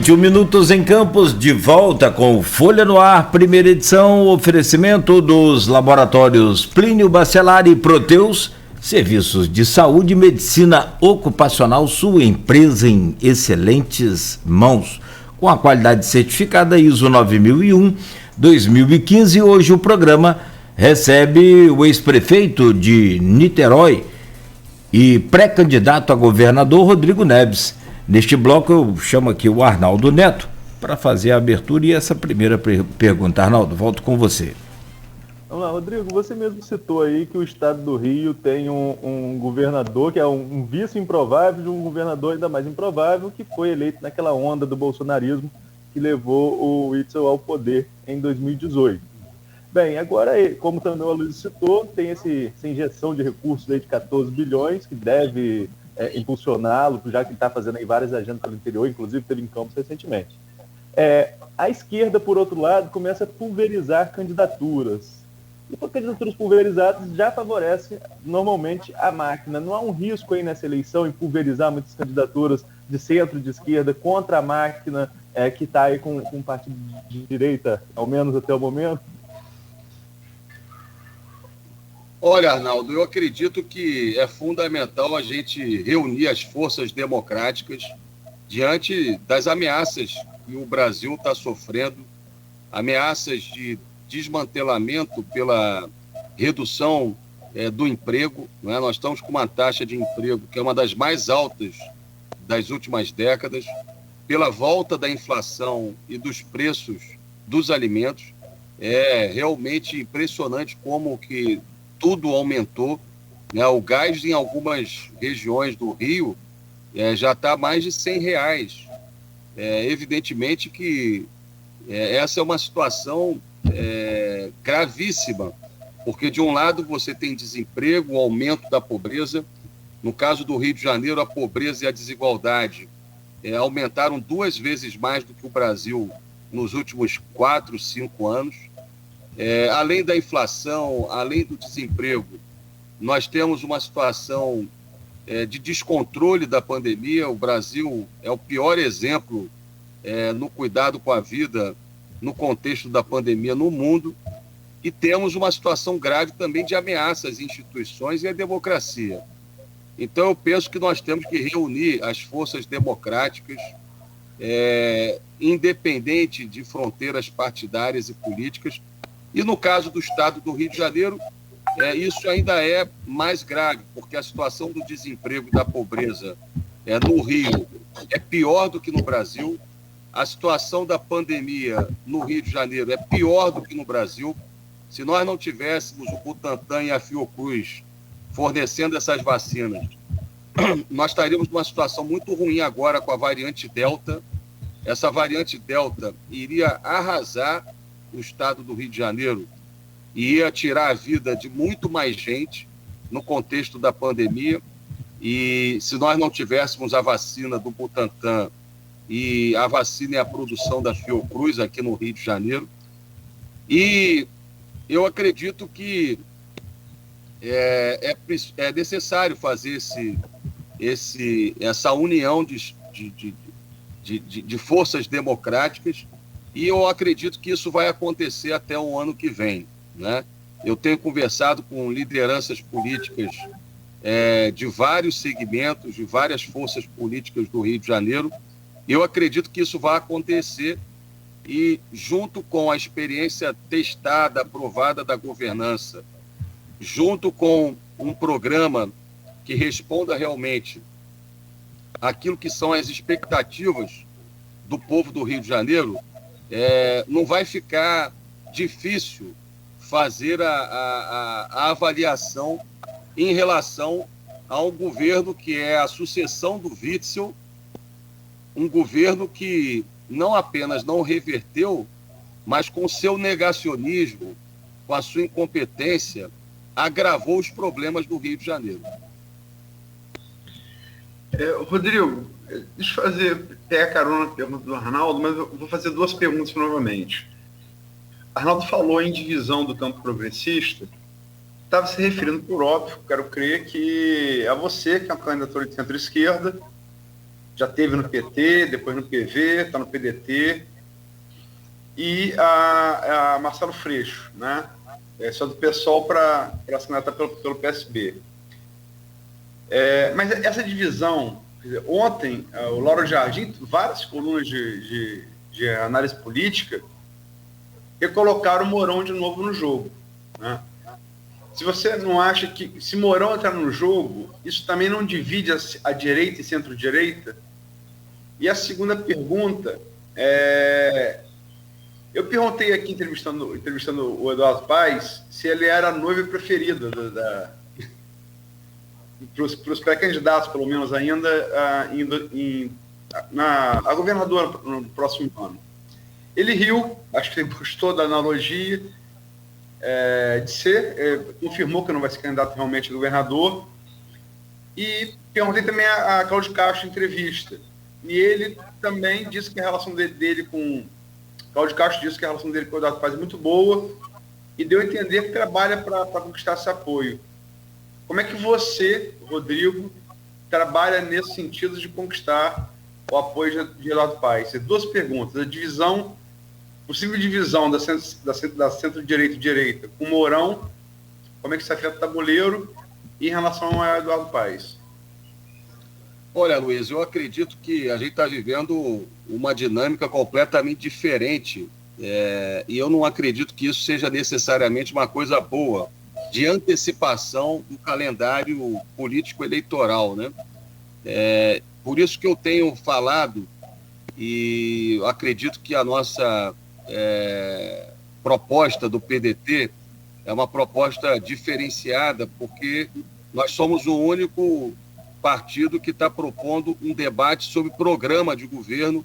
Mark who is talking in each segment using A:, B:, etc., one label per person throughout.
A: 21 minutos em Campos, de volta com Folha no Ar, primeira edição, oferecimento dos laboratórios Plínio Bacelar e Proteus, serviços de saúde e medicina ocupacional, sua empresa em excelentes mãos, com a qualidade certificada ISO 9001-2015. Hoje o programa recebe o ex-prefeito de Niterói e pré-candidato a governador Rodrigo Neves. Neste bloco eu chamo aqui o Arnaldo Neto para fazer a abertura e essa primeira pergunta. Arnaldo, volto com você.
B: Vamos lá, Rodrigo, você mesmo citou aí que o estado do Rio tem um governador que é um vice improvável de um governador ainda mais improvável que foi eleito naquela onda do bolsonarismo que levou o Witzel ao poder em 2018. Bem, agora, como também o Aloysio citou, tem essa injeção de recursos aí de 14 bilhões que deve impulsioná-lo, já que ele está fazendo aí várias agendas pelo interior, inclusive teve em Campos recentemente. A esquerda, por outro lado, começa a pulverizar candidaturas. E por candidaturas pulverizadas já favorece normalmente a máquina. Não há um risco aí nessa eleição em pulverizar muitas candidaturas de centro, de esquerda, contra a máquina que está aí com um partido de direita, ao menos até o momento?
C: Olha, Arnaldo, eu acredito que é fundamental a gente reunir as forças democráticas diante das ameaças que o Brasil está sofrendo, ameaças de desmantelamento pela redução do emprego. Não é? Nós estamos com uma taxa de emprego que é uma das mais altas das últimas décadas, pela volta da inflação e dos preços dos alimentos. É realmente impressionante como que tudo aumentou, né? O gás em algumas regiões do Rio já está mais de R$100. Evidentemente que essa é uma situação gravíssima, porque de um lado você tem desemprego, o aumento da pobreza. No caso do Rio de Janeiro, a pobreza e a desigualdade aumentaram 2 vezes mais do que o Brasil nos últimos 4, 5 anos. Além da inflação, além do desemprego, nós temos uma situação de descontrole da pandemia. O Brasil é o pior exemplo no cuidado com a vida no contexto da pandemia no mundo, e temos uma situação grave também de ameaça às instituições e à democracia. Então eu penso que nós temos que reunir as forças democráticas, independente de fronteiras partidárias e políticas. E no caso do estado do Rio de Janeiro, isso ainda é mais grave, porque a situação do desemprego e da pobreza no Rio é pior do que no Brasil. A situação da pandemia no Rio de Janeiro é pior do que no Brasil. Se nós não tivéssemos o Butantan e a Fiocruz fornecendo essas vacinas, nós estaríamos numa situação muito ruim agora com a variante Delta. Essa variante Delta iria arrasar o estado do Rio de Janeiro e ia tirar a vida de muito mais gente no contexto da pandemia. E se nós não tivéssemos a vacina do Butantan e a vacina e a produção da Fiocruz aqui no Rio de Janeiro, e eu acredito que é necessário fazer essa união de forças democráticas. E eu acredito que isso vai acontecer até o ano que vem, né? Eu tenho conversado com lideranças políticas de vários segmentos, de várias forças políticas do Rio de Janeiro. Eu acredito que isso vai acontecer e, junto com a experiência testada, aprovada da governança, junto com um programa que responda realmente àquilo que são as expectativas do povo do Rio de Janeiro, não vai ficar difícil fazer a avaliação em relação a um governo que é a sucessão do Witzel, um governo que não apenas não reverteu, mas com seu negacionismo, com a sua incompetência, agravou os problemas do Rio de Janeiro.
D: Rodrigo, deixa eu pegar a carona na pergunta do Arnaldo, mas eu vou fazer 2 perguntas novamente. Arnaldo falou em divisão do campo progressista, estava se referindo, por óbvio, quero crer que a você, que é uma candidatura de centro-esquerda, já teve no PT, depois no PV, está no PDT, e a Marcelo Freixo, né? Só do PSOL para se candidatar pelo PSB. Mas essa divisão, quer dizer, ontem, o Lauro Jardim, várias colunas de análise política, recolocaram o Mourão de novo no jogo, né? Se você não acha que, se Mourão entrar no jogo, isso também não divide a direita e centro-direita? E a segunda pergunta, eu perguntei aqui, entrevistando o Eduardo Paes, se ele era a noiva preferida para os pré-candidatos, pelo menos ainda, a governadora no próximo ano. Ele riu, acho que ele gostou da analogia, de ser, confirmou que não vai ser candidato realmente a governador, e perguntei também a Cláudio Castro em entrevista, e ele também disse que a relação dele com... Cláudio Castro disse que a relação dele com o Eduardo Paes é muito boa, e deu a entender que trabalha para conquistar esse apoio. Como é que você, Rodrigo, trabalha nesse sentido de conquistar o apoio de Eduardo Paes? Duas perguntas. Possível divisão da centro-direita e direita com o Mourão, como é que isso afeta o tabuleiro, e em relação a Eduardo Paes?
C: Olha, Luiz, eu acredito que a gente está vivendo uma dinâmica completamente diferente, e eu não acredito que isso seja necessariamente uma coisa boa, de antecipação do calendário político-eleitoral, né? Por isso que eu tenho falado, e eu acredito que a nossa proposta do PDT é uma proposta diferenciada, porque nós somos o único partido que está propondo um debate sobre programa de governo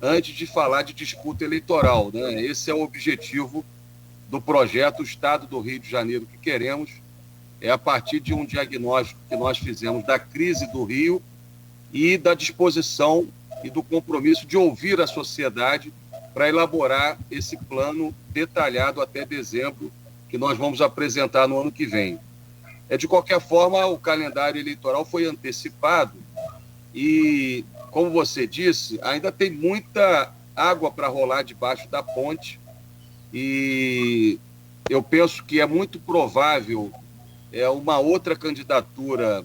C: antes de falar de disputa eleitoral, né? Esse é o objetivo do projeto Estado do Rio de Janeiro que queremos, a partir de um diagnóstico que nós fizemos da crise do Rio e da disposição e do compromisso de ouvir a sociedade para elaborar esse plano detalhado até dezembro, que nós vamos apresentar no ano que vem. De qualquer forma, o calendário eleitoral foi antecipado e, como você disse, ainda tem muita água para rolar debaixo da ponte, e eu penso que é muito provável uma outra candidatura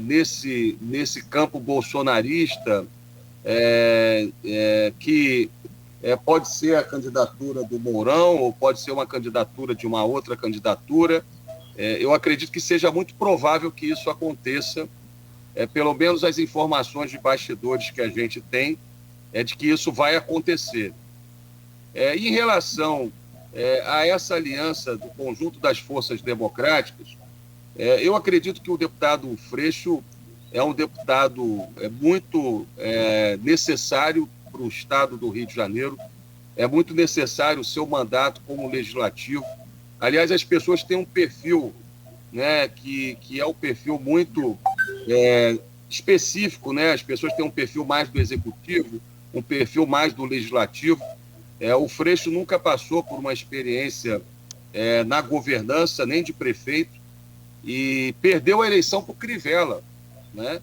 C: nesse campo bolsonarista, que pode ser a candidatura do Mourão ou pode ser uma candidatura de uma outra candidatura. Eu acredito que seja muito provável que isso aconteça, pelo menos as informações de bastidores que a gente tem de que isso vai acontecer. Em relação a essa aliança do conjunto das forças democráticas, eu acredito que o deputado Freixo é um deputado muito necessário para o Estado do Rio de Janeiro, é muito necessário o seu mandato como legislativo. Aliás, as pessoas têm um perfil, né, que é um perfil muito específico, né? As pessoas têm um perfil mais do executivo, um perfil mais do legislativo. O Freixo nunca passou por uma experiência na governança, nem de prefeito, e perdeu a eleição para o Crivella, né?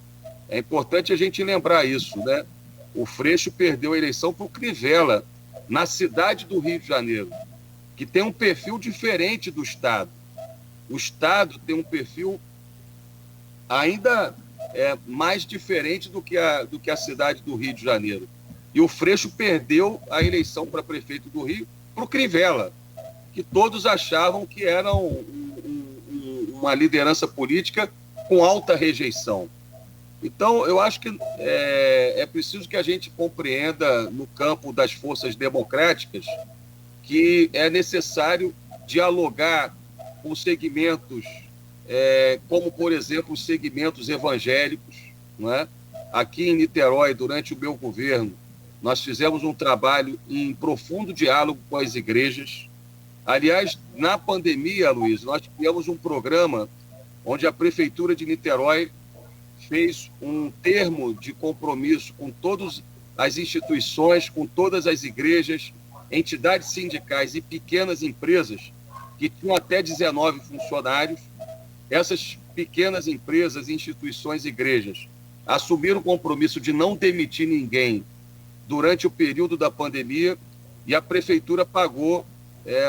C: É importante a gente lembrar isso, né? O Freixo perdeu a eleição para o Crivella, na cidade do Rio de Janeiro, que tem um perfil diferente do Estado. O Estado tem um perfil ainda mais diferente do que a cidade do Rio de Janeiro. E o Freixo perdeu a eleição para prefeito do Rio para o Crivella, que todos achavam que era uma liderança política com alta rejeição. Então, eu acho que é preciso que a gente compreenda, no campo das forças democráticas, que é necessário dialogar com segmentos, como, por exemplo, os segmentos evangélicos, não é? Aqui em Niterói, durante o meu governo, nós fizemos um trabalho em profundo diálogo com as igrejas. Aliás, na pandemia, Luiz, nós tivemos um programa onde a Prefeitura de Niterói fez um termo de compromisso com todas as instituições, com todas as igrejas, entidades sindicais e pequenas empresas que tinham até 19 funcionários. Essas pequenas empresas, instituições e igrejas assumiram o compromisso de não demitir ninguém durante o período da pandemia, e a prefeitura pagou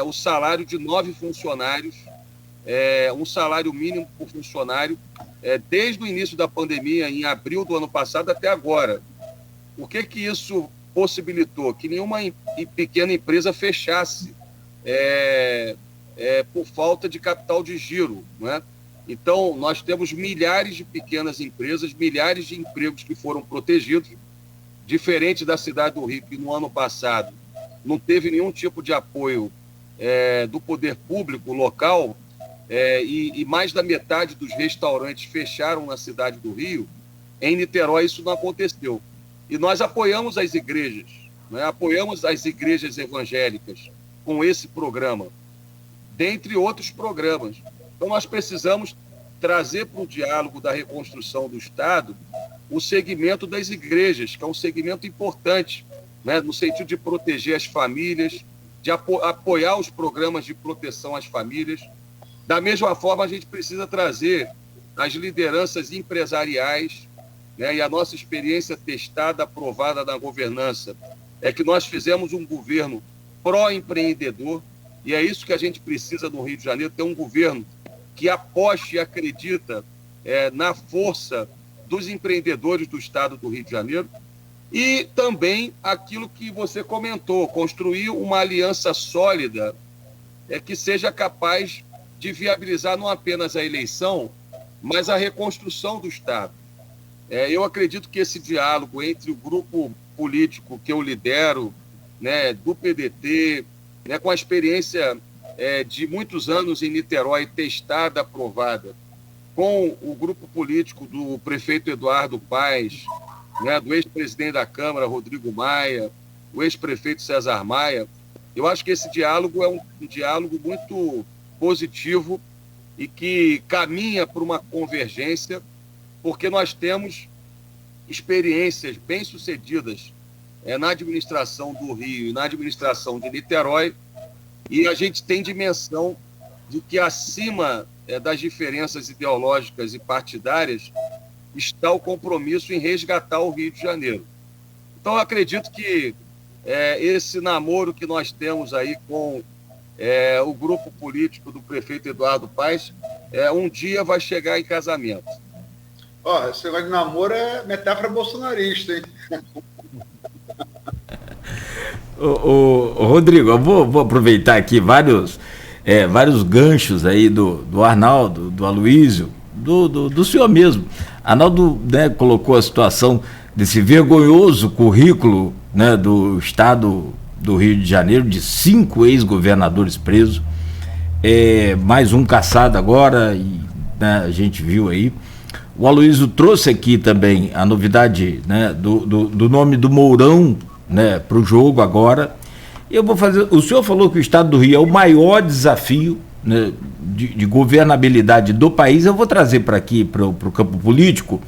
C: o salário de 9 funcionários, um salário mínimo por funcionário, desde o início da pandemia, em abril do ano passado até agora. O que isso possibilitou? Que nenhuma pequena empresa fechasse por falta de capital de giro, né? Então, nós temos milhares de pequenas empresas, milhares de empregos que foram protegidos, diferente da cidade do Rio, que no ano passado não teve nenhum tipo de apoio do poder público local, e mais da metade dos restaurantes fecharam na cidade do Rio. Em Niterói isso não aconteceu. E nós apoiamos as igrejas, né? Apoiamos as igrejas evangélicas com esse programa, dentre outros programas. Então nós precisamos trazer para o diálogo da reconstrução do Estado o segmento das igrejas, que é um segmento importante, né? No sentido de proteger as famílias, de apoiar os programas de proteção às famílias. Da mesma forma, a gente precisa trazer as lideranças empresariais, né? E a nossa experiência testada, aprovada na governança, é que nós fizemos um governo pró-empreendedor, e é isso que a gente precisa no Rio de Janeiro, ter um governo que aposte e acredita na força dos empreendedores do Estado do Rio de Janeiro. E também aquilo que você comentou, construir uma aliança sólida que seja capaz de viabilizar não apenas a eleição, mas a reconstrução do Estado. Eu acredito que esse diálogo entre o grupo político que eu lidero, né, do PDT, né, com a experiência de muitos anos em Niterói, testada, aprovada, com o grupo político do prefeito Eduardo Paes, né, do ex-presidente da Câmara, Rodrigo Maia, o ex-prefeito César Maia, eu acho que esse diálogo é um diálogo muito positivo e que caminha para uma convergência, porque nós temos experiências bem-sucedidas na administração do Rio e na administração de Niterói, e a gente tem dimensão de que acima das diferenças ideológicas e partidárias está o compromisso em resgatar o Rio de Janeiro. Então, eu acredito que esse namoro que nós temos aí com o grupo político do prefeito Eduardo Paes, um dia vai chegar em casamento.
D: Esse negócio de namoro é metáfora bolsonarista, hein?
A: Rodrigo, eu vou aproveitar aqui vários ganchos aí do Arnaldo, do Aloísio, do senhor mesmo. Arnaldo, né, colocou a situação desse vergonhoso currículo, né, do Estado do Rio de Janeiro, de 5 ex-governadores presos, mais um caçado agora, e, né, a gente viu aí. O Aloísio trouxe aqui também a novidade, né, do nome do Mourão, né, para o jogo agora. Eu vou fazer. O senhor falou que o Estado do Rio é o maior desafio, né, de governabilidade do país. Eu vou trazer para aqui, para o campo político,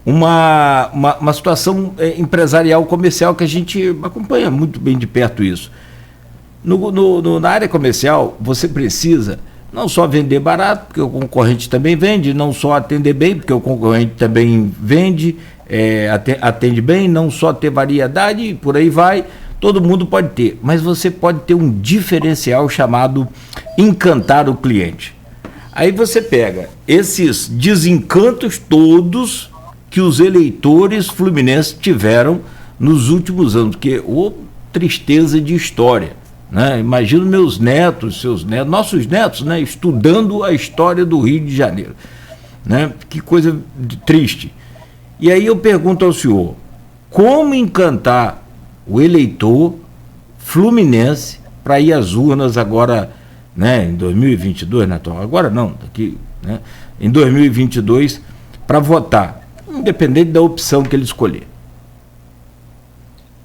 A: uma situação empresarial, comercial, que a gente acompanha muito bem de perto isso. Na área comercial, você precisa não só vender barato, porque o concorrente também vende, não só atender bem, porque o concorrente também vende, atende bem, não só ter variedade, por aí vai, todo mundo pode ter, mas você pode ter um diferencial chamado encantar o cliente. Aí você pega esses desencantos todos que os eleitores fluminenses tiveram nos últimos anos, porque tristeza de história, né? Imagino meus netos, seus netos, nossos netos, né, estudando a história do Rio de Janeiro, né? Que coisa triste. E aí eu pergunto ao senhor, como encantar o eleitor fluminense para ir às urnas agora, né, em 2022, né, Tom? Agora não, daqui, né, em 2022, para votar, independente da opção que ele escolher?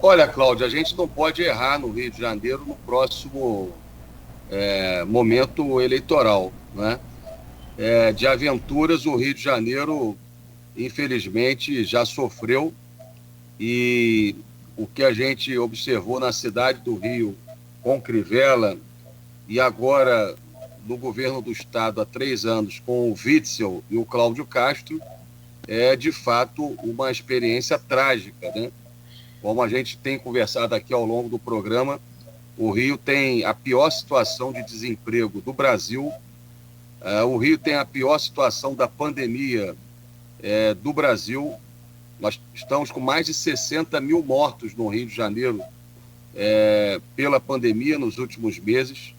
C: Olha, Cláudio, a gente não pode errar no Rio de Janeiro no próximo momento eleitoral, né? De aventuras, o Rio de Janeiro, infelizmente, já sofreu, e o que a gente observou na cidade do Rio com Crivella, e agora no governo do Estado há 3 anos com o Witzel e o Cláudio Castro, é, de fato, uma experiência trágica, né? Como a gente tem conversado aqui ao longo do programa, o Rio tem a pior situação de desemprego do Brasil, o Rio tem a pior situação da pandemia do Brasil. Nós estamos com mais de 60 mil mortos no Rio de Janeiro pela pandemia nos últimos meses,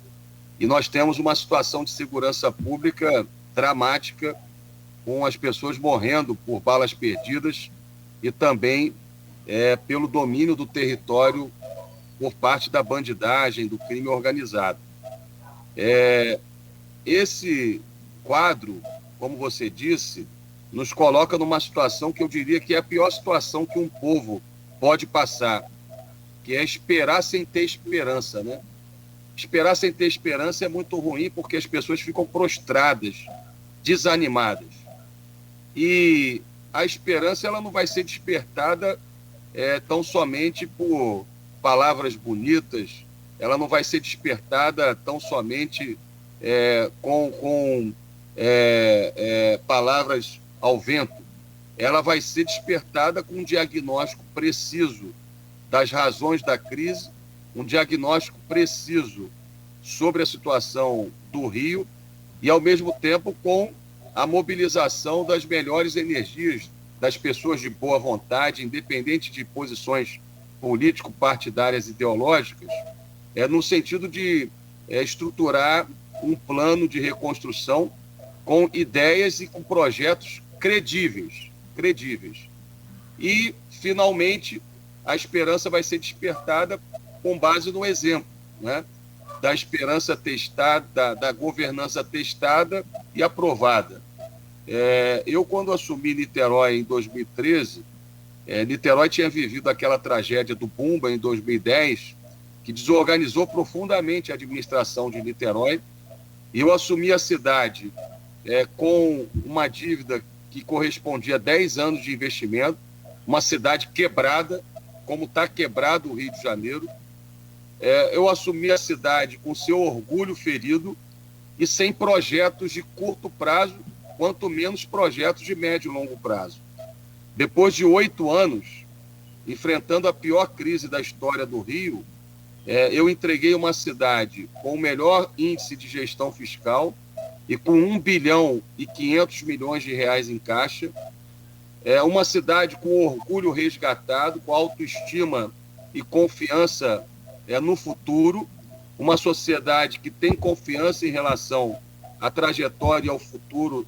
C: e nós temos uma situação de segurança pública dramática, com as pessoas morrendo por balas perdidas e também pelo domínio do território por parte da bandidagem, do crime organizado. Esse quadro, como você disse, nos coloca numa situação que eu diria que é a pior situação que um povo pode passar, que é esperar sem ter esperança, né? Esperar sem ter esperança é muito ruim, porque as pessoas ficam prostradas, desanimadas. E a esperança, ela não vai ser despertada tão somente por palavras bonitas, ela não vai ser despertada tão somente com palavras ao vento. Ela vai ser despertada com um diagnóstico preciso das razões da crise, um diagnóstico preciso sobre a situação do Rio e, ao mesmo tempo, com a mobilização das melhores energias das pessoas de boa vontade, independente de posições político-partidárias ideológicas, no sentido de estruturar um plano de reconstrução com ideias e com projetos credíveis. E, finalmente, a esperança vai ser despertada com base no exemplo, né? Da esperança testada, da governança testada e aprovada. Eu, quando assumi Niterói em 2013, Niterói tinha vivido aquela tragédia do Bumba em 2010, que desorganizou profundamente a administração de Niterói, e eu assumi a cidade com uma dívida que correspondia a 10 anos de investimento, uma cidade quebrada, como está quebrado o Rio de Janeiro. Eu assumi a cidade com seu orgulho ferido e sem projetos de curto prazo, quanto menos projetos de médio e longo prazo. Depois de 8 anos, enfrentando a pior crise da história do Rio, eu entreguei uma cidade com o melhor índice de gestão fiscal e com 1 bilhão e 500 milhões de reais em caixa, uma cidade com orgulho resgatado, com autoestima e confiança no futuro, uma sociedade que tem confiança em relação à trajetória e ao futuro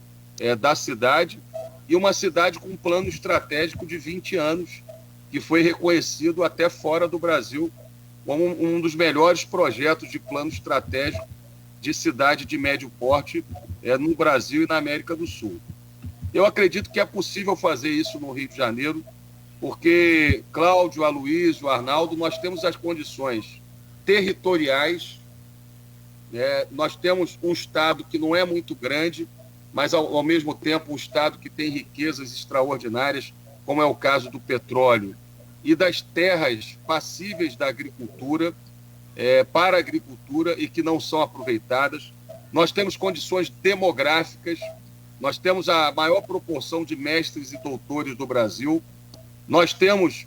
C: da cidade, e uma cidade com um plano estratégico de 20 anos, que foi reconhecido até fora do Brasil como um dos melhores projetos de plano estratégico de cidade de médio porte no Brasil e na América do Sul. Eu acredito que é possível fazer isso no Rio de Janeiro, porque Cláudio, Aloysio, Arnaldo, nós temos as condições territoriais, nós temos um estado que não é muito grande, mas ao mesmo tempo um estado que tem riquezas extraordinárias, como é o caso do petróleo e das terras passíveis da agricultura, para a agricultura e que não são aproveitadas. Nós temos condições demográficas, nós temos a maior proporção de mestres e doutores do Brasil, nós temos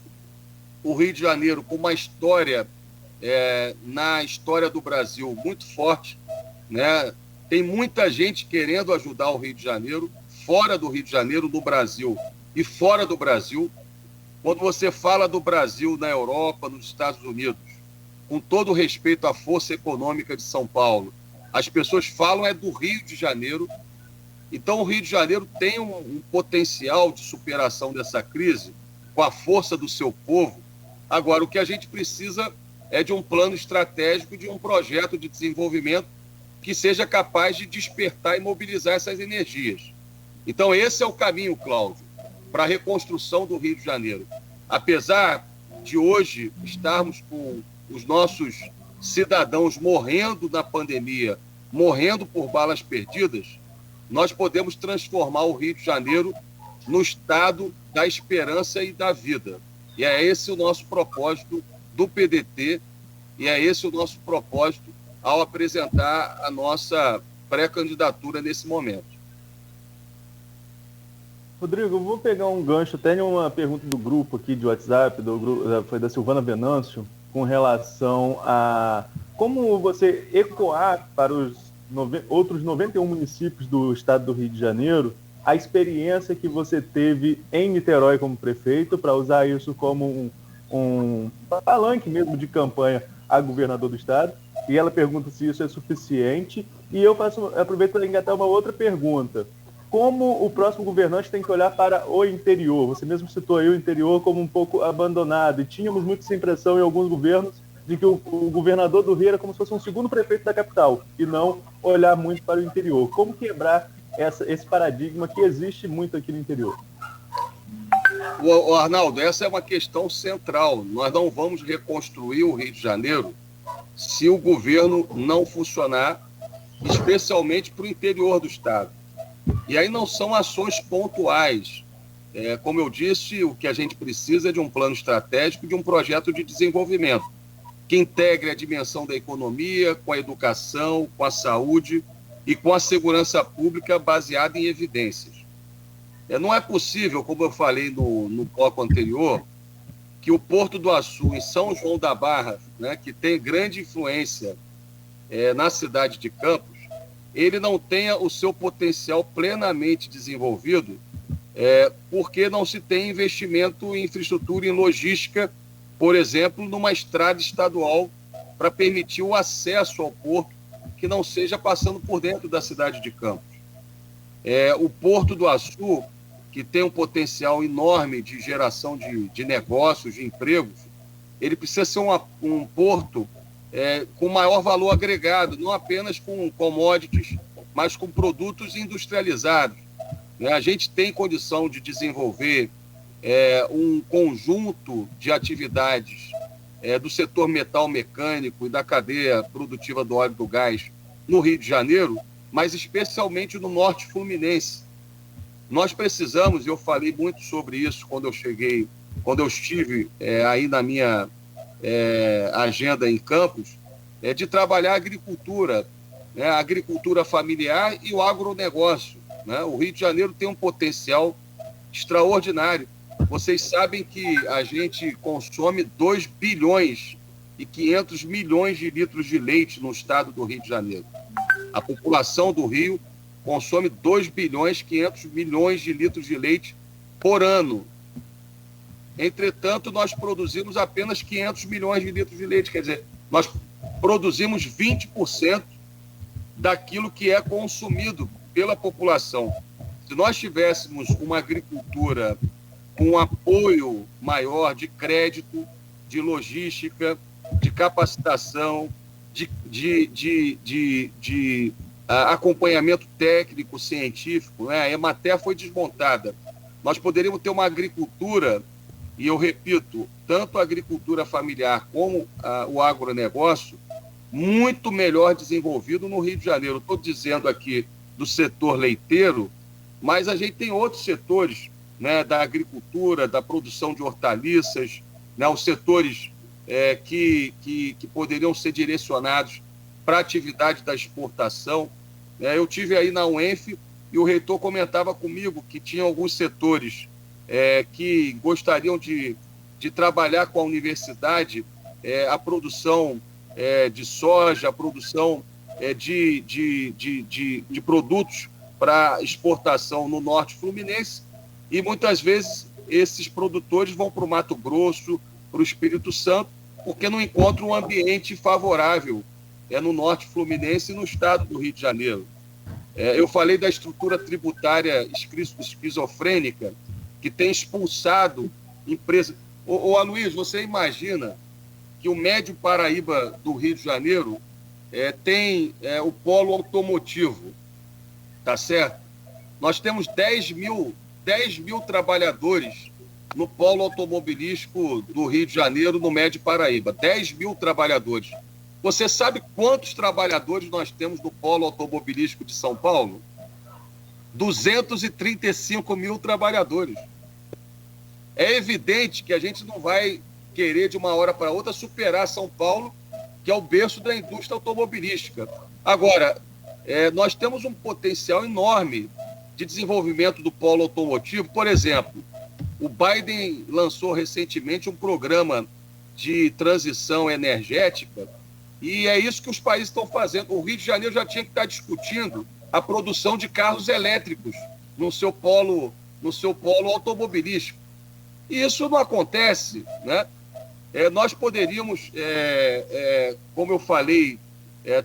C: o Rio de Janeiro com uma história, na história do Brasil, muito forte, né? Tem muita gente querendo ajudar o Rio de Janeiro, fora do Rio de Janeiro, no Brasil e fora do Brasil. Quando você fala do Brasil na Europa, nos Estados Unidos, com todo o respeito à força econômica de São Paulo, as pessoas falam do Rio de Janeiro. Então, o Rio de Janeiro tem um potencial de superação dessa crise com a força do seu povo. Agora, o que a gente precisa é de um plano estratégico, de um projeto de desenvolvimento que seja capaz de despertar e mobilizar essas energias. Então, esse é o caminho, Cláudio, para a reconstrução do Rio de Janeiro. Apesar de hoje estarmos com os nossos cidadãos morrendo na pandemia, morrendo por balas perdidas, nós podemos transformar o Rio de Janeiro no estado da esperança e da vida. E é esse o nosso propósito do PDT, e é esse o nosso propósito ao apresentar a nossa pré-candidatura nesse momento.
B: Rodrigo, eu vou pegar um gancho, tem uma pergunta do grupo aqui de WhatsApp, foi da Silvana Venâncio, com relação a como você ecoar para os outros 91 municípios do estado do Rio de Janeiro a experiência que você teve em Niterói como prefeito, para usar isso como um palanque mesmo de campanha a governador do estado. E ela pergunta se isso é suficiente. E eu aproveito para engatar uma outra pergunta. Como o próximo governante tem que olhar para o interior? Você mesmo citou aí o interior como um pouco abandonado, e tínhamos muito essa impressão em alguns governos de que o governador do Rio era como se fosse um segundo prefeito da capital, e não olhar muito para o interior. Como quebrar esse paradigma que existe muito aqui no interior?
C: O Arnaldo, essa é uma questão central. Nós não vamos reconstruir o Rio de Janeiro se o governo não funcionar, especialmente para o interior do estado. E aí não são ações pontuais. Como eu disse, o que a gente precisa é de um plano estratégico, de um projeto de desenvolvimento que integre a dimensão da economia com a educação, com a saúde e com a segurança pública baseada em evidências. Não é possível, como eu falei no bloco anterior, que o Porto do Açu, em São João da Barra, né, que tem grande influência na cidade de Campos, ele não tenha o seu potencial plenamente desenvolvido, porque não se tem investimento em infraestrutura e em logística, por exemplo, numa estrada estadual para permitir o acesso ao porto que não seja passando por dentro da cidade de Campos. O Porto do Açu, que tem um potencial enorme de geração de negócios, de empregos, ele precisa ser um porto com maior valor agregado, não apenas com commodities, mas com produtos industrializados. A gente tem condição de desenvolver um conjunto de atividades do setor metal mecânico e da cadeia produtiva do óleo e do gás no Rio de Janeiro, mas especialmente no norte fluminense. Nós precisamos, e eu falei muito sobre isso quando eu estive aí na minha agenda em Campos, de trabalhar a agricultura, a agricultura familiar e o agronegócio. O Rio de Janeiro tem um potencial extraordinário. Vocês sabem que a gente consome 2 bilhões e 500 milhões de litros de leite no estado do Rio de Janeiro. A população do Rio consome 2 bilhões e 500 milhões de litros de leite por ano. Entretanto, nós produzimos apenas 500 milhões de litros de leite. Quer dizer, nós produzimos 20% daquilo que é consumido pela população. Se nós tivéssemos uma agricultura com um apoio maior de crédito, de logística, de capacitação, de acompanhamento técnico, científico, a Emater foi desmontada. Nós poderíamos ter uma agricultura, e eu repito, tanto a agricultura familiar como o agronegócio, muito melhor desenvolvido no Rio de Janeiro. Estou dizendo aqui do setor leiteiro, mas a gente tem outros setores, da agricultura, da produção de hortaliças, os setores que poderiam ser direcionados para a atividade da exportação. Eu tive aí na UENF e o reitor comentava comigo que tinha alguns setores que gostariam de trabalhar com a universidade a produção de soja, a produção de produtos para exportação no norte fluminense, e muitas vezes esses produtores vão para o Mato Grosso, para o Espírito Santo, porque não encontram um ambiente favorável no norte fluminense e no estado do Rio de Janeiro. Eu falei da estrutura tributária esquizofrênica, que tem expulsado empresas. Ô Aloysio, você imagina que o Médio Paraíba do Rio de Janeiro tem o polo automotivo, tá certo? Nós temos 10 mil trabalhadores no polo automobilístico do Rio de Janeiro, no Médio Paraíba. 10 mil trabalhadores. Você sabe quantos trabalhadores nós temos no polo automobilístico de São Paulo? 235 mil trabalhadores. É evidente que a gente não vai querer, de uma hora para outra, superar São Paulo, que é o berço da indústria automobilística. Agora, nós temos um potencial enorme de desenvolvimento do polo automotivo. Por exemplo, o Biden lançou recentemente um programa de transição energética e é isso que os países estão fazendo. O Rio de Janeiro já tinha que estar discutindo a produção de carros elétricos no seu polo automobilístico. E isso não acontece, né? Nós poderíamos, como eu falei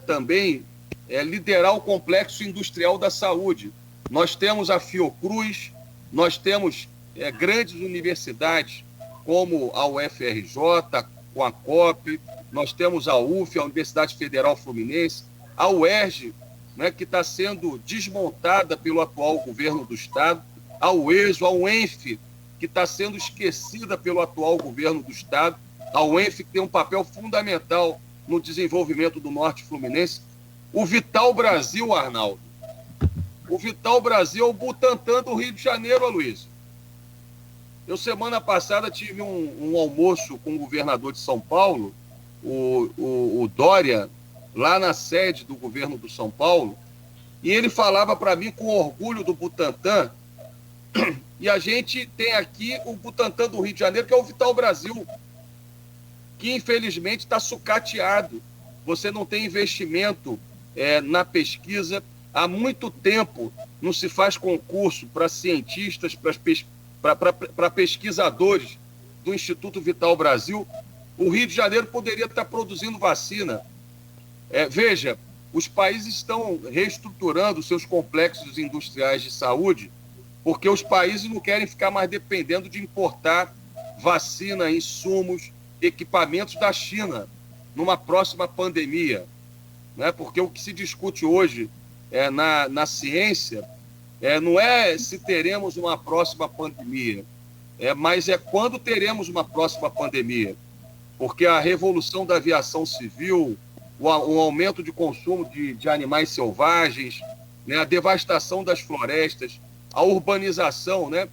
C: também, liderar o complexo industrial da saúde. Nós temos a Fiocruz, nós temos grandes universidades como a UFRJ, com a COP, nós temos a UF, a Universidade Federal Fluminense, a UERJ, né, que está sendo desmontada pelo atual governo do Estado, a UESO, a UENF, que está sendo esquecida pelo atual governo do Estado, a UENF que tem um papel fundamental no desenvolvimento do Norte Fluminense, o Vital Brasil, Arnaldo. O Vital Brasil é o Butantan do Rio de Janeiro, Aloysio. Eu, semana passada, tive um almoço com o governador de São Paulo, o Dória, lá na sede do governo do São Paulo, e ele falava para mim com orgulho do Butantan, e a gente tem aqui o Butantan do Rio de Janeiro, que é o Vital Brasil, que infelizmente está sucateado. Você não tem investimento na pesquisa. Há muito tempo não se faz concurso para cientistas, para pesquisadores do Instituto Vital Brasil. O Rio de Janeiro poderia estar produzindo vacina. Veja, os países estão reestruturando seus complexos industriais de saúde porque os países não querem ficar mais dependendo de importar vacina, insumos, equipamentos da China numa próxima pandemia, né? Porque o que se discute hoje na ciência não é se teremos uma próxima pandemia, mas é quando teremos uma próxima pandemia, porque a revolução da aviação civil, o aumento de consumo de animais selvagens, né? A devastação das florestas, a urbanização, né?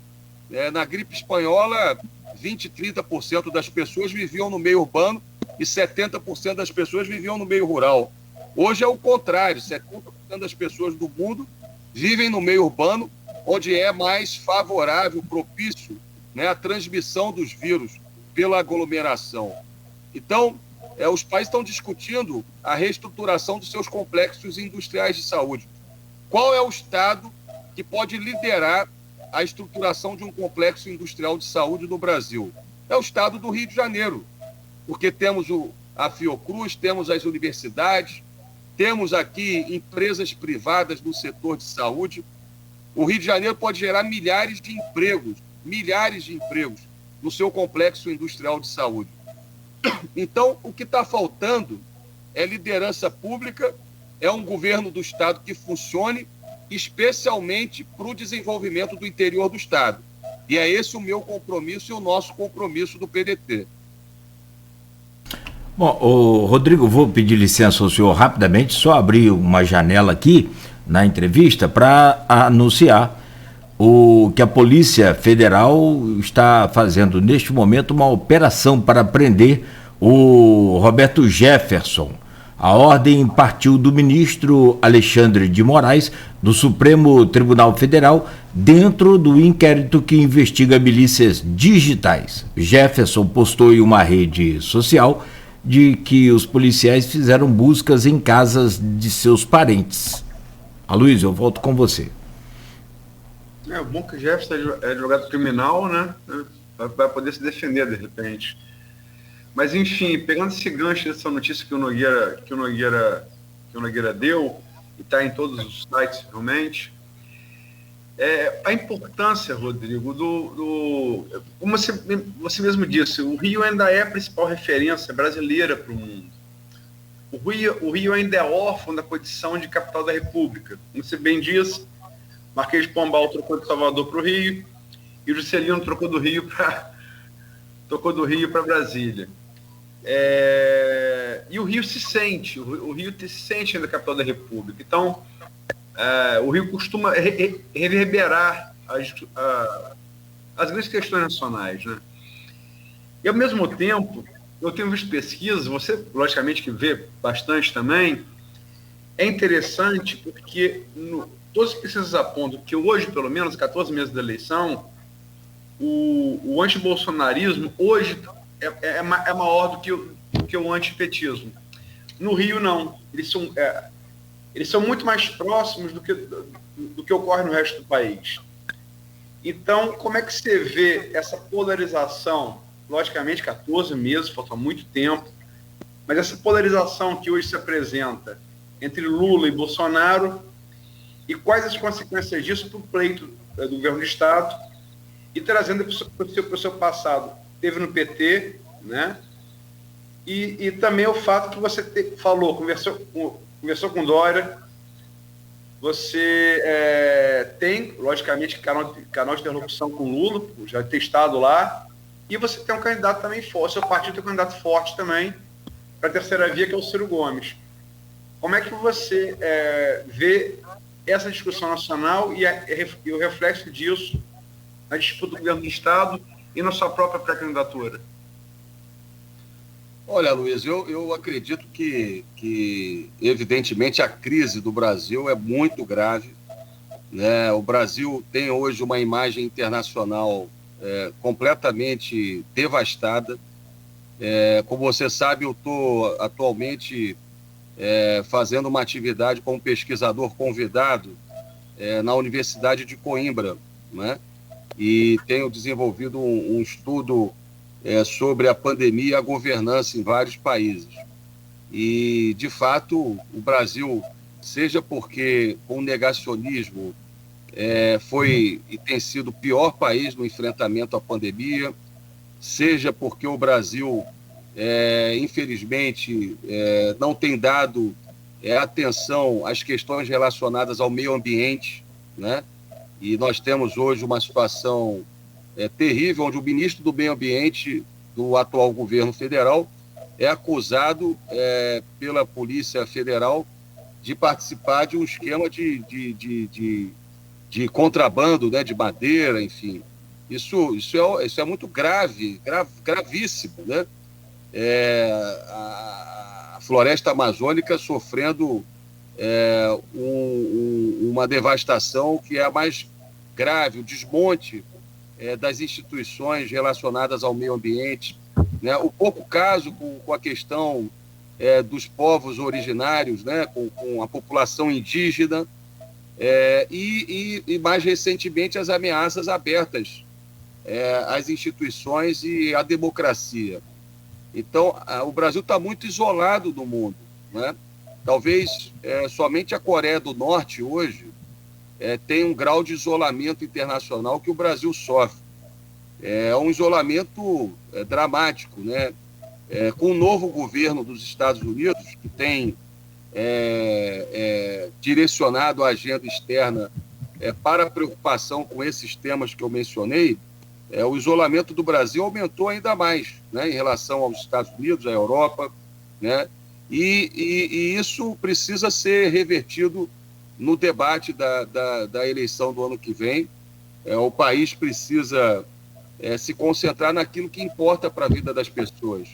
C: Na gripe espanhola, 20%, 30% das pessoas viviam no meio urbano e 70% das pessoas viviam no meio rural. Hoje é o contrário, 70% das pessoas do mundo vivem no meio urbano, onde é mais favorável, propício, né, a transmissão dos vírus pela aglomeração. Então, os países estão discutindo a reestruturação dos seus complexos industriais de saúde. Qual é o Estado que pode liderar a estruturação de um complexo industrial de saúde no Brasil? É o Estado do Rio de Janeiro, porque temos a Fiocruz, temos as universidades, temos aqui empresas privadas no setor de saúde. O Rio de Janeiro pode gerar milhares de empregos no seu complexo industrial de saúde. Então, o que está faltando é liderança pública, é um governo do Estado que funcione, especialmente para o desenvolvimento do interior do Estado. E é esse o meu compromisso e o nosso compromisso do PDT.
A: Bom, Rodrigo, vou pedir licença ao senhor rapidamente, só abrir uma janela aqui na entrevista para anunciar que a Polícia Federal está fazendo neste momento uma operação para prender o Roberto Jefferson. A ordem partiu do ministro Alexandre de Moraes, do Supremo Tribunal Federal, dentro do inquérito que investiga milícias digitais. Jefferson postou em uma rede social de que os policiais fizeram buscas em casas de seus parentes. Aloysio, eu volto com você.
D: O bom que o Jefferson é advogado criminal, né? Vai poder se defender de repente. Mas, enfim, pegando esse gancho dessa notícia que o Nogueira deu, e está em todos os sites realmente, a importância, Rodrigo, como você mesmo disse, o Rio ainda é a principal referência brasileira para o mundo. O Rio ainda é órfão da condição de capital da República. Como você bem disse, Marquês de Pombal trocou de Salvador para o Rio, e o Juscelino trocou do Rio para Brasília. E o Rio se sente ainda capital da República. Então, o Rio costuma reverberar as grandes questões nacionais, né? E, ao mesmo tempo, eu tenho visto pesquisas, você, logicamente, que vê bastante também, é interessante porque todas as pesquisas apontam que hoje, pelo menos, 14 meses da eleição, o antibolsonarismo hoje é maior do que o antipetismo. No Rio, não. Eles são muito mais próximos do que ocorre no resto do país. Então, como é que você vê essa polarização? Logicamente, 14 meses, falta muito tempo, mas essa polarização que hoje se apresenta entre Lula e Bolsonaro, e quais as consequências disso para o pleito do governo do Estado, e trazendo para o seu passado. Teve no PT, né? E também o fato que você conversou com Dória, você tem, logicamente, canal de interlocução com Lula, já tem estado lá, e você tem um candidato também forte, seu partido tem um candidato forte também para a terceira via, que é o Ciro Gomes. Como é que você vê essa discussão nacional e o reflexo disso na disputa do governo do Estado e na sua própria pré-candidatura?
C: Olha, Luiz, eu acredito que, evidentemente, a crise do Brasil é muito grave, né? O Brasil tem hoje uma imagem internacional completamente devastada. Como você sabe, eu estou atualmente fazendo uma atividade como pesquisador convidado na Universidade de Coimbra, né? E tenho desenvolvido um estudo sobre a pandemia e a governança em vários países. E, de fato, o Brasil, seja porque com o negacionismo foi e tem sido o pior país no enfrentamento à pandemia, seja porque o Brasil, infelizmente, não tem dado atenção às questões relacionadas ao meio ambiente, né? E nós temos hoje uma situação terrível, onde o ministro do Meio Ambiente do atual governo federal é acusado pela Polícia Federal de participar de um esquema de contrabando, né, de madeira, enfim. Isso é muito grave, gravíssimo, né? A floresta amazônica sofrendo uma devastação que é a mais grave, o desmonte das instituições relacionadas ao meio ambiente, né? O pouco caso com a questão dos povos originários, né? com a população indígena, e mais recentemente as ameaças abertas às instituições e à democracia. Então, o Brasil está muito isolado do mundo, né? Talvez somente a Coreia do Norte hoje tem um grau de isolamento internacional que o Brasil sofre. É um isolamento dramático, né? Com o novo governo dos Estados Unidos, que tem direcionado a agenda externa para a preocupação com esses temas que eu mencionei, o isolamento do Brasil aumentou ainda mais, né, em relação aos Estados Unidos, à Europa, né? E isso precisa ser revertido no debate da eleição do ano que vem. O país precisa se concentrar naquilo que importa para a vida das pessoas,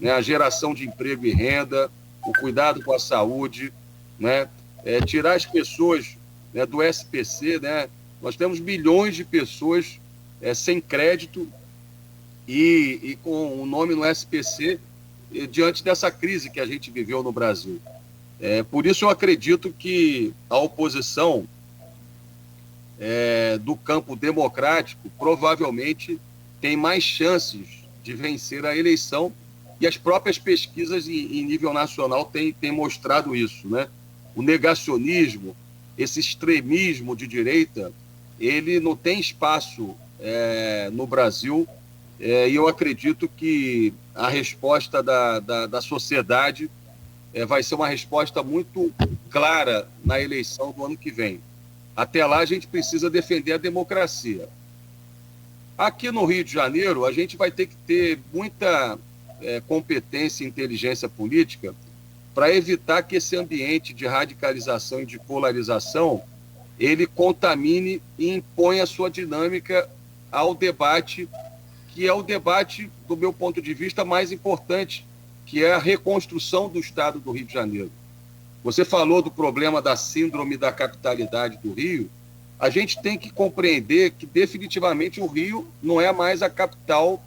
C: né? A geração de emprego e renda, o cuidado com a saúde, né? Tirar as pessoas, né, do SPC, né? Nós temos milhões de pessoas sem crédito e com o nome no SPC diante dessa crise que a gente viveu no Brasil. Por isso eu acredito que a oposição do campo democrático provavelmente tem mais chances de vencer a eleição, e as próprias pesquisas em nível nacional têm mostrado isso, né? O negacionismo, esse extremismo de direita, ele não tem espaço no Brasil, e eu acredito que a resposta da sociedade vai ser uma resposta muito clara na eleição do ano que vem. Até lá, a gente precisa defender a democracia. Aqui no Rio de Janeiro, a gente vai ter que ter muita competência e inteligência política para evitar que esse ambiente de radicalização e de polarização ele contamine e imponha a sua dinâmica ao debate, que é o debate, do meu ponto de vista, mais importante, que é a reconstrução do Estado do Rio de Janeiro. Você falou do problema da síndrome da capitalidade do Rio. A gente tem que compreender que definitivamente o Rio não é mais a capital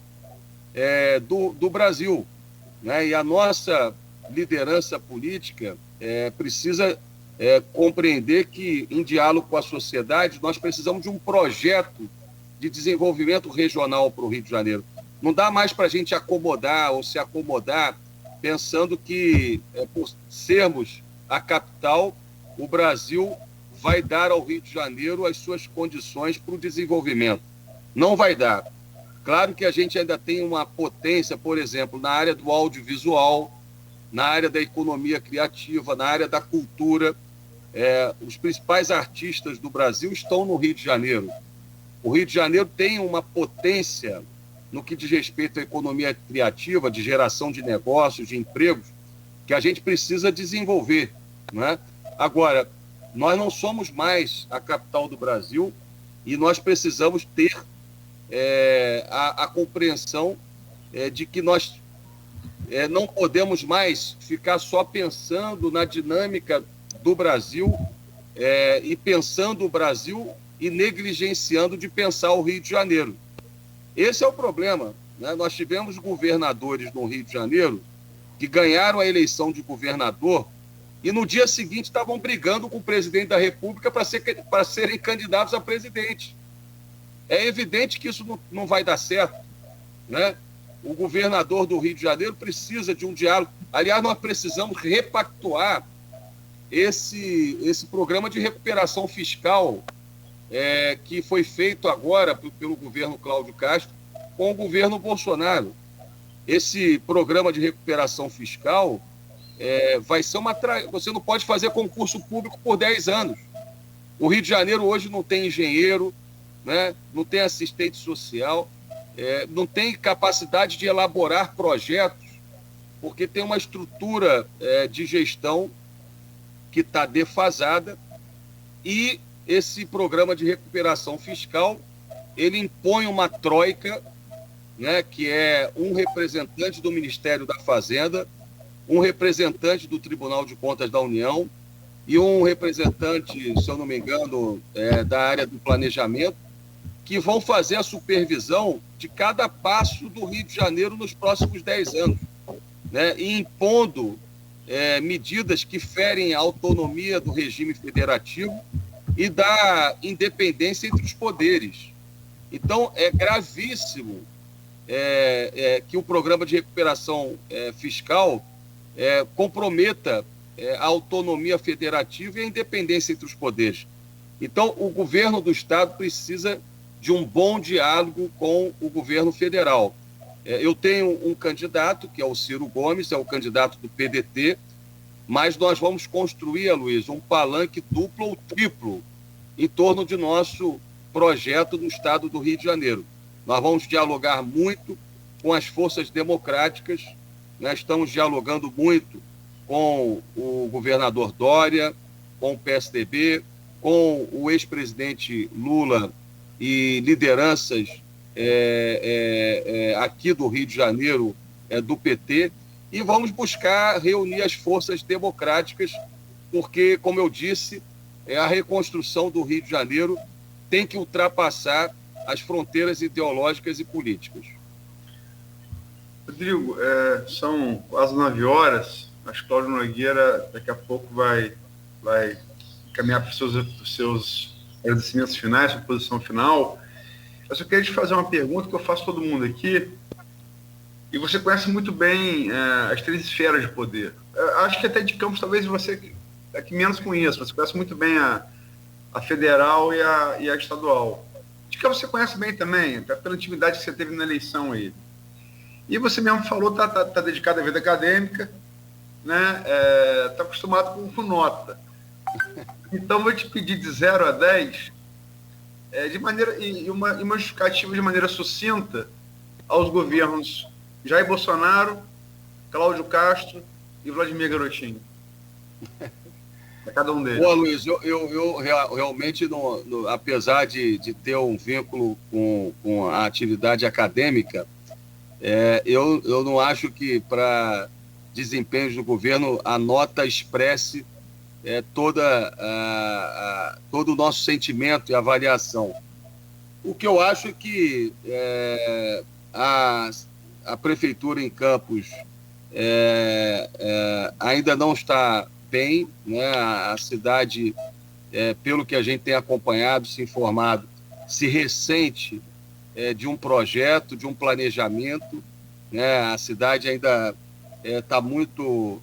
C: do Brasil, né? E a nossa liderança política precisa compreender que, em diálogo com a sociedade, nós precisamos de um projeto de desenvolvimento regional para o Rio de Janeiro. Não dá mais para a gente acomodar ou se acomodar pensando que, por sermos a capital, o Brasil vai dar ao Rio de Janeiro as suas condições para o desenvolvimento. Não vai dar. Claro que a gente ainda tem uma potência, por exemplo, na área do audiovisual, na área da economia criativa, na área da cultura. Os principais artistas do Brasil estão no Rio de Janeiro. O Rio de Janeiro tem uma potência no que diz respeito à economia criativa, de geração de negócios, de empregos, que a gente precisa desenvolver, né? Agora, nós não somos mais a capital do Brasil e nós precisamos ter a compreensão de que nós não podemos mais ficar só pensando na dinâmica do Brasil e pensando o Brasil e negligenciando de pensar o Rio de Janeiro. Esse é o problema, né? Nós tivemos governadores no Rio de Janeiro que ganharam a eleição de governador e no dia seguinte estavam brigando com o presidente da República para serem candidatos a presidente. É evidente que isso não vai dar certo, né? O governador do Rio de Janeiro precisa de um diálogo. Aliás, nós precisamos repactuar esse programa de recuperação fiscal que foi feito agora pelo governo Cláudio Castro com o governo Bolsonaro. Esse programa de recuperação fiscal vai ser você não pode fazer concurso público por 10 anos. O Rio de Janeiro hoje não tem engenheiro, né? Não tem assistente social, não tem capacidade de elaborar projetos, porque tem uma estrutura de gestão que está defasada e esse programa de recuperação fiscal, ele impõe uma troika, né, que é um representante do Ministério da Fazenda, um representante do Tribunal de Contas da União e um representante, se eu não me engano, da área do planejamento, que vão fazer a supervisão de cada passo do Rio de Janeiro nos próximos 10 anos, né, e impondo medidas que ferem a autonomia do regime federativo e da independência entre os poderes. Então, é gravíssimo que o programa de recuperação fiscal comprometa a autonomia federativa e a independência entre os poderes. Então, o governo do Estado precisa de um bom diálogo com o governo federal. Eu tenho um candidato, que é o Ciro Gomes, é o candidato do PDT, mas nós vamos construir, Luiz, um palanque duplo ou triplo em torno de nosso projeto no estado do Rio de Janeiro. Nós vamos dialogar muito com as forças democráticas, nós estamos dialogando muito com o governador Dória, com o PSDB, com o ex-presidente Lula e lideranças aqui do Rio de Janeiro, do PT, e vamos buscar reunir as forças democráticas, porque, como eu disse, a reconstrução do Rio de Janeiro tem que ultrapassar as fronteiras ideológicas e políticas.
D: Rodrigo, são quase 9 horas, acho que Cláudio Nogueira daqui a pouco vai caminhar para os seus agradecimentos finais, sua posição final. Eu só queria te fazer uma pergunta que eu faço a todo mundo aqui, e você conhece muito bem as 3 esferas de poder. Acho que até de Campos talvez você é que menos conheça, você conhece muito bem a federal e a estadual. De Campos você conhece bem também, até pela intimidade que você teve na eleição aí. E você mesmo falou, tá dedicado à vida acadêmica, né? Tá acostumado com nota. Então, vou te pedir de 0 a 10, de maneira, e uma justificativa de maneira sucinta aos governos Jair Bolsonaro, Cláudio Castro e Vladimir Garotinho. A cada um deles.
C: Pô, Luiz, eu realmente, apesar de ter um vínculo com a atividade acadêmica, eu não acho que para desempenhos do governo a nota expresse todo o nosso sentimento e avaliação. O que eu acho é que a prefeitura em Campos ainda não está bem, né? A cidade, pelo que a gente tem acompanhado, se informado, se ressente de um projeto, de um planejamento, né? A cidade ainda está muito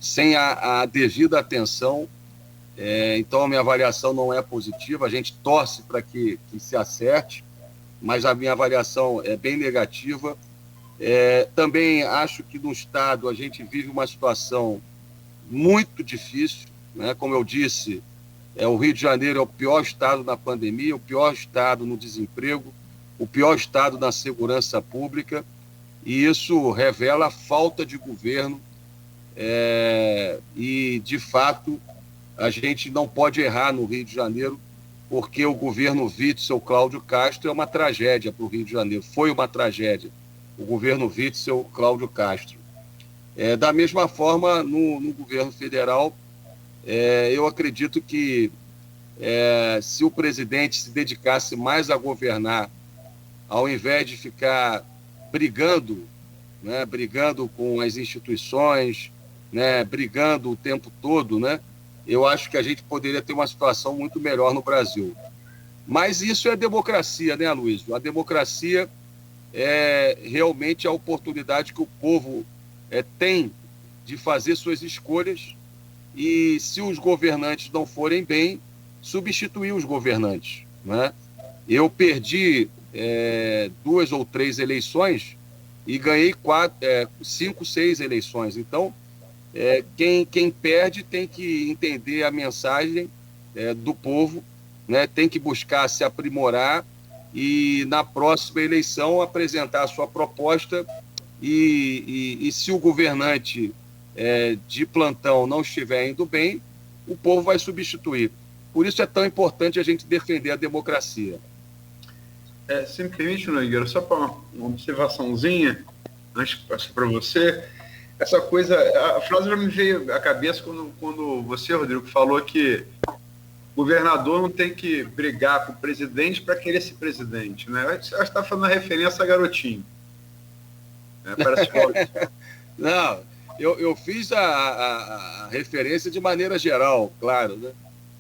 C: sem a devida atenção, então a minha avaliação não é positiva, a gente torce para que se acerte, mas a minha avaliação é bem negativa. Também acho que no Estado a gente vive uma situação muito difícil, né? Como eu disse, o Rio de Janeiro é o pior estado na pandemia, o pior estado no desemprego, o pior estado na segurança pública, e isso revela a falta de governo, e, de fato, a gente não pode errar no Rio de Janeiro, porque o governo Witzel Cláudio Castro é uma tragédia para o Rio de Janeiro, foi uma tragédia, o governo Witzel Cláudio Castro. Da mesma forma, no governo federal, eu acredito que se o presidente se dedicasse mais a governar, ao invés de ficar brigando, né, brigando com as instituições, né, brigando o tempo todo, né, eu acho que a gente poderia ter uma situação muito melhor no Brasil. Mas isso é democracia, né, Aloysio? A democracia é realmente a oportunidade que o povo tem de fazer suas escolhas, e se os governantes não forem bem, substituir os governantes, né? Eu perdi 2 ou 3 eleições e ganhei 5, 6 eleições. Então, quem perde tem que entender a mensagem do povo, né? Tem que buscar se aprimorar e, na próxima eleição, apresentar a sua proposta, e se o governante de plantão não estiver indo bem, o povo vai substituir. Por isso é tão importante a gente defender a democracia.
D: Se me permite, Nogueira, só para uma observaçãozinha, antes de passar para você, essa coisa, a frase já me veio à cabeça quando você, Rodrigo, falou que o governador não tem que brigar com o presidente para querer ser presidente, né? Acho que você está fazendo a referência a Garotinho. Parece óbvio.
C: Não, eu fiz a referência de maneira geral, claro, né?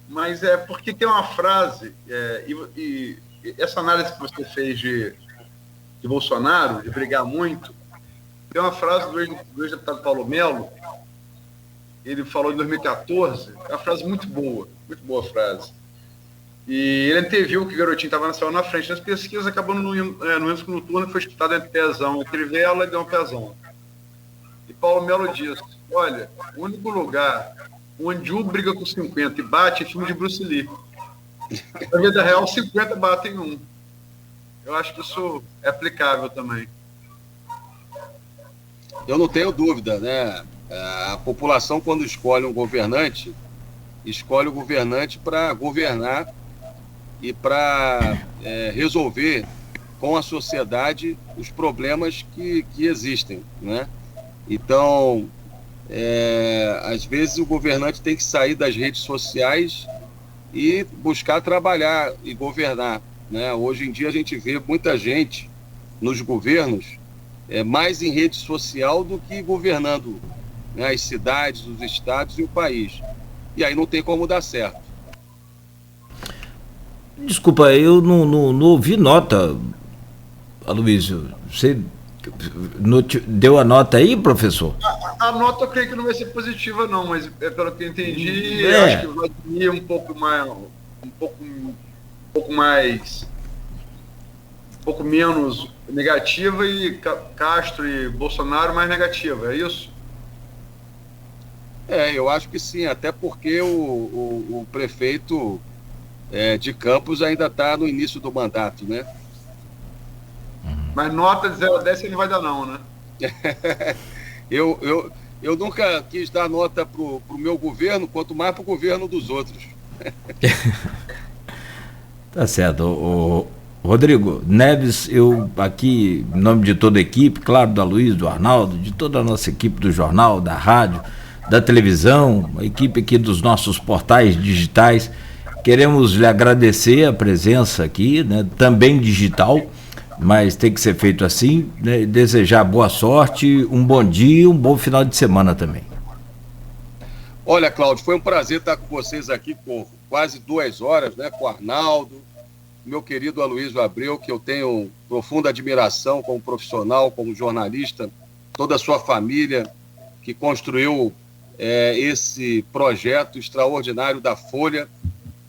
D: Mas porque tem uma frase, e essa análise que você fez de Bolsonaro, de brigar muito, tem uma frase do ex-deputado Paulo Melo, ele falou em 2014, é uma frase muito boa frase. E ele anteviu que o Garotinho estava na frente nas pesquisas, acabou no índice noturno, foi disputado entre Pezão e Crivella, e deu um Pezão. E Paulo Melo disse, olha, o único lugar onde um briga com 50 e bate é filme de Bruce Lee. Na vida real, 50 batem um. Eu acho que isso é aplicável também.
C: Eu não tenho dúvida, né? A população, quando escolhe um governante, escolhe o governante para governar e para resolver com a sociedade os problemas que existem, né? Então, às vezes o governante tem que sair das redes sociais e buscar trabalhar e governar, né? Hoje em dia a gente vê muita gente nos governos mais em rede social do que governando, né, as cidades, os estados e o país. E aí não tem como dar certo.
A: Desculpa, eu não ouvi nota, Aloysio. Você deu a nota aí, professor?
D: A nota eu creio que não vai ser positiva, não, mas pelo que eu entendi, eu acho que vai vir um pouco menos negativa, e Castro e Bolsonaro mais negativa, é isso?
C: Eu acho que sim, até porque o prefeito de Campos ainda está no início do mandato, né?
D: Mas nota de 0 a 10 ele não vai dar, não, né?
C: Eu nunca quis dar nota pro meu governo, quanto mais pro governo dos outros.
A: Tá certo. Rodrigo Neves, eu aqui, em nome de toda a equipe, claro, do Aloysio, do Arnaldo, de toda a nossa equipe do jornal, da rádio, da televisão, a equipe aqui dos nossos portais digitais. Queremos lhe agradecer a presença aqui, né, também digital, mas tem que ser feito assim, né, desejar boa sorte, um bom dia, um bom final de semana também.
C: Olha, Cláudio, foi um prazer estar com vocês aqui por quase 2 horas, né, com o Arnaldo, meu querido Aloysio Abreu, que eu tenho profunda admiração como profissional, como jornalista, toda a sua família que construiu esse projeto extraordinário da Folha.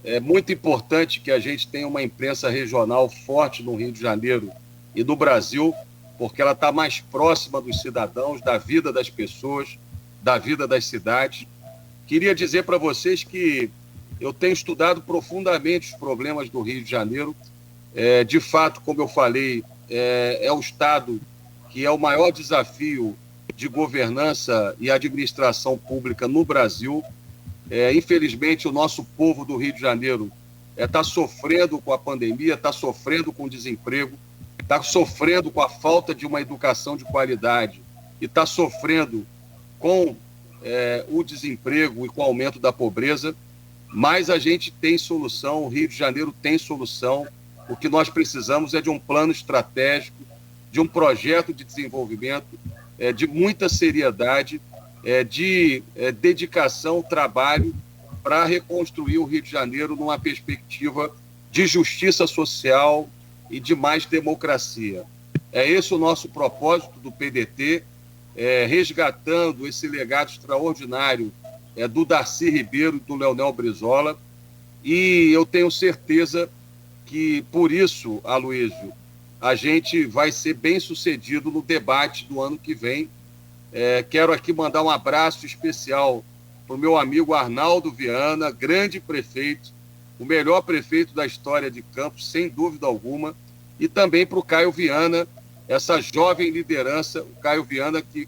C: É muito importante que a gente tenha uma imprensa regional forte no Rio de Janeiro e no Brasil, porque ela está mais próxima dos cidadãos, da vida das pessoas, da vida das cidades. Queria dizer para vocês que eu tenho estudado profundamente os problemas do Rio de Janeiro. De fato, como eu falei, é o Estado que é o maior desafio de governança e administração pública no Brasil. Infelizmente, o nosso povo do Rio de Janeiro está sofrendo com a pandemia, está sofrendo com o desemprego, está sofrendo com a falta de uma educação de qualidade e está sofrendo com o desemprego e com o aumento da pobreza, mas a gente tem solução, o Rio de Janeiro tem solução. O que nós precisamos é de um plano estratégico, de um projeto de desenvolvimento, de muita seriedade, de dedicação, trabalho para reconstruir o Rio de Janeiro numa perspectiva de justiça social e de mais democracia. É esse o nosso propósito do PDT, resgatando esse legado extraordinário do Darcy Ribeiro e do Leonel Brizola, e eu tenho certeza que, por isso, Aloysio, a gente vai ser bem sucedido no debate do ano que vem. Quero aqui mandar um abraço especial para o meu amigo Arnaldo Viana, grande prefeito, o melhor prefeito da história de Campos, sem dúvida alguma, e também para o Caio Viana, essa jovem liderança, o Caio Viana que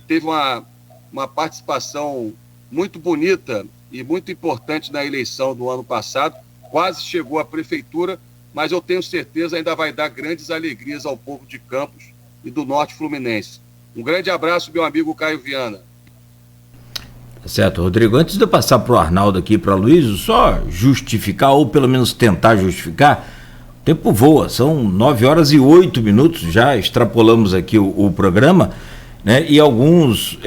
C: teve uma participação muito bonita e muito importante na eleição do ano passado, quase chegou à prefeitura, mas eu tenho certeza ainda vai dar grandes alegrias ao povo de Campos e do Norte Fluminense. Um grande abraço, meu amigo Caio Viana.
A: Certo, Rodrigo. Antes de eu passar para o Arnaldo aqui, para o Aloysio, só justificar, ou pelo menos tentar justificar, o tempo voa, são 9h08, já extrapolamos aqui o programa, né? E alguns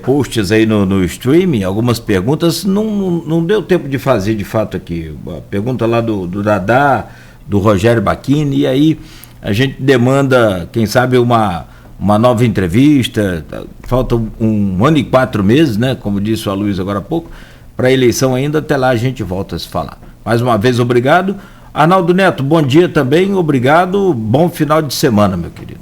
A: posts aí no streaming, algumas perguntas, não deu tempo de fazer de fato aqui. A pergunta lá do Dadá, do Rogério Bacchini, e aí a gente demanda, quem sabe, uma nova entrevista. Falta 1 ano e 4 meses, né? Como disse o Aloysio agora há pouco, para a eleição ainda. Até lá a gente volta a se falar. Mais uma vez, obrigado. Arnaldo Neto, bom dia também, obrigado. Bom final de semana, meu querido.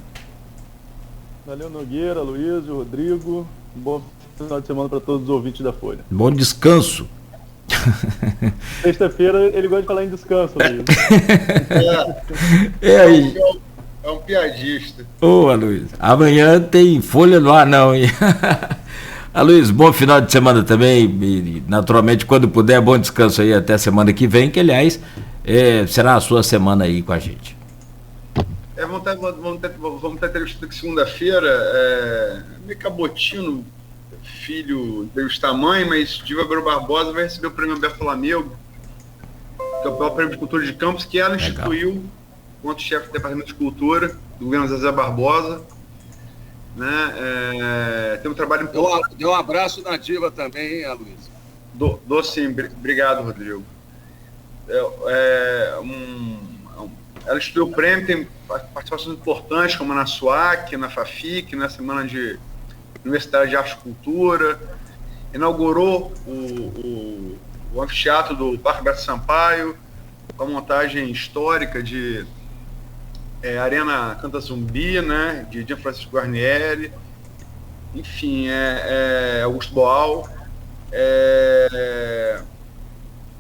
B: Valeu, Nogueira, Aloysio, Rodrigo. Bom final de semana para todos os ouvintes da Folha.
A: Bom descanso.
B: Sexta-feira ele gosta de falar em descanso, Aloysio.
A: Aí.
D: É um piadista.
A: Ô, Aloysio, amanhã tem Folha no ar, não, hein? Aloysio, bom final de semana também. E, naturalmente, quando puder, bom descanso aí até semana que vem, que, aliás, será a sua semana aí com a gente.
D: Vamos ter entrevista aqui segunda-feira. Mica Botino, filho, entrevistar a mãe, mas Diva Abreu Barbosa vai receber o prêmio Bertolomeu, que é o prêmio de cultura de Campos, que ela instituiu enquanto chefe do Departamento de Cultura do governo Zezé Barbosa. Né? Tem um trabalho importante.
C: Deu um abraço na Diva também, hein, Aloysio?
D: Dou sim, obrigado, Rodrigo. Ela instituiu o prêmio, tem participações importantes, como na SUAC, na FAFIC, na Semana de Universidade de Arte e Cultura, inaugurou o anfiteatro do Parque Beto Sampaio, com a montagem histórica de Arena Canta Zumbi, né, de Jean Francisco Guarnieri, enfim, Augusto Boal.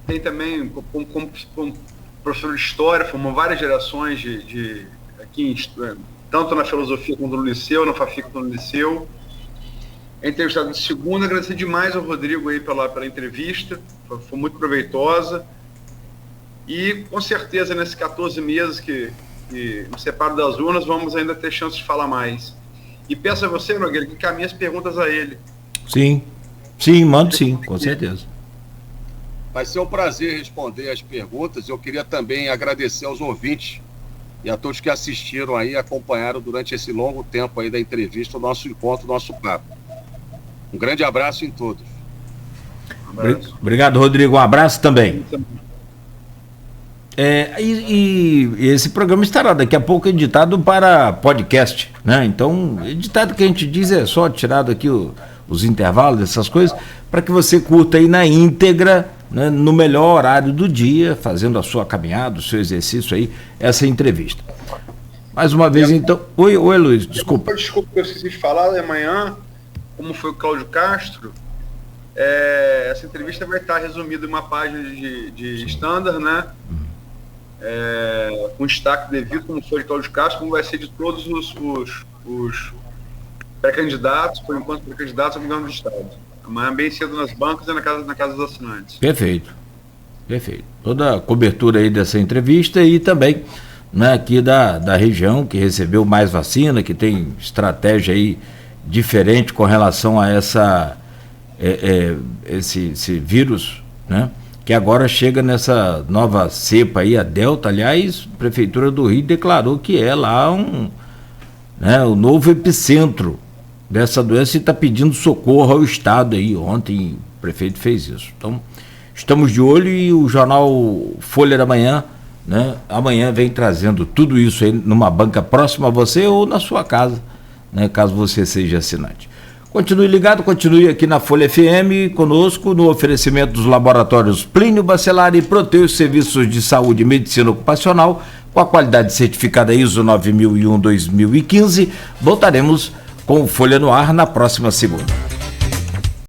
D: Tem também, como professor de História, formou várias gerações aqui, tanto na filosofia quanto no liceu, na FAFIC quanto no liceu. É entrevistado de segunda. Agradecer demais ao Rodrigo aí pela entrevista, foi muito proveitosa. E com certeza nesses 14 meses que nos separam das urnas, vamos ainda ter chance de falar mais. E peço a você, Nogueira, que encaminhe as perguntas a ele.
A: Sim, Sim, mando sim, com certeza.
C: Vai ser um prazer responder as perguntas. Eu queria também agradecer aos ouvintes e a todos que assistiram aí, acompanharam durante esse longo tempo aí da entrevista, o nosso encontro, o nosso papo. Um grande abraço em todos.
A: Obrigado, Rodrigo. Um abraço também. E esse programa estará daqui a pouco editado para podcast, né? Então, editado que a gente diz é só tirado aqui os intervalos, essas coisas, para que você curta aí na íntegra, né, no melhor horário do dia, fazendo a sua caminhada, o seu exercício aí, essa entrevista. Mais uma vez, então... Oi, Luiz, desculpa.
D: Desculpa que eu esqueci de falar, amanhã, como foi o Cláudio Castro, essa entrevista vai estar resumida em uma página de standard, né? Com destaque devido, como foi de Cláudio Castro, como vai ser de todos os pré-candidatos, por enquanto pré-candidatos ao governo do Estado. Amanhã bem cedo nas bancas e na casa dos assinantes. Perfeito.
A: Toda a cobertura aí dessa entrevista e também, né, aqui da região que recebeu mais vacina, que tem estratégia aí diferente com relação a esse vírus, né? Que agora chega nessa nova cepa aí, a Delta. Aliás, a Prefeitura do Rio declarou que é lá o novo epicentro dessa doença e está pedindo socorro ao Estado aí. Ontem o prefeito fez isso. Então, estamos de olho e o jornal Folha da Manhã, né, amanhã vem trazendo tudo isso aí numa banca próxima a você ou na sua casa, né, caso você seja assinante. Continue ligado, continue aqui na Folha FM conosco no oferecimento dos laboratórios Plínio Bacelar e Proteus, serviços de saúde e medicina ocupacional com a qualidade certificada ISO 9001-2015. Voltaremos com Folha no Ar na próxima segunda.